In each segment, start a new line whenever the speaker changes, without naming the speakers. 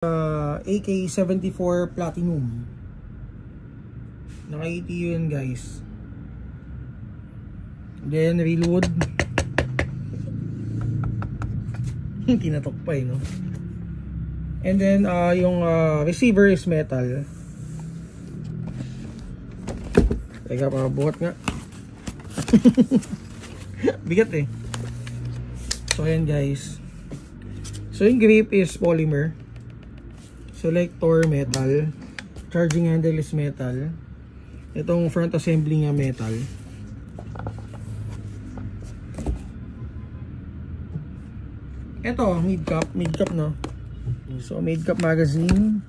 AK-74 Platinum. Naka-ETU yun guys. Then reload. Tinatok pa eh, no? And then yung receiver is metal. Teka, pabuhat nga. Bigat eh. So ayan guys. So yung grip is polymer. Selector metal. Charging handle is metal. Itong front assembly nga metal. Ito mid cap no. So mid cap magazine.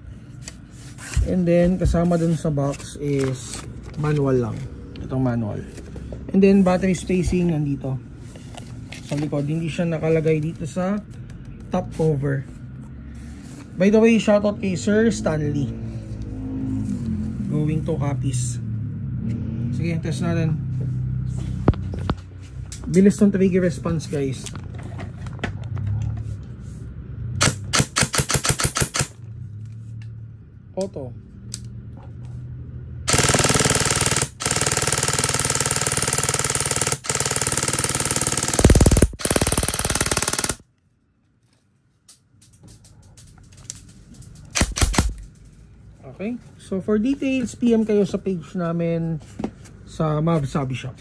And then kasama dun sa box is manual lang. Itong manual. And then battery spacing nandito sa likod. Hindi siya nakalagay dito sa top cover. By the way, shoutout kay Sir Stanley. Going to copies. Sige, test natin. Bilis ng trigger response guys. Auto. Okay, so for details, PM kayo sa page namin sa Mavs Hobby Shop.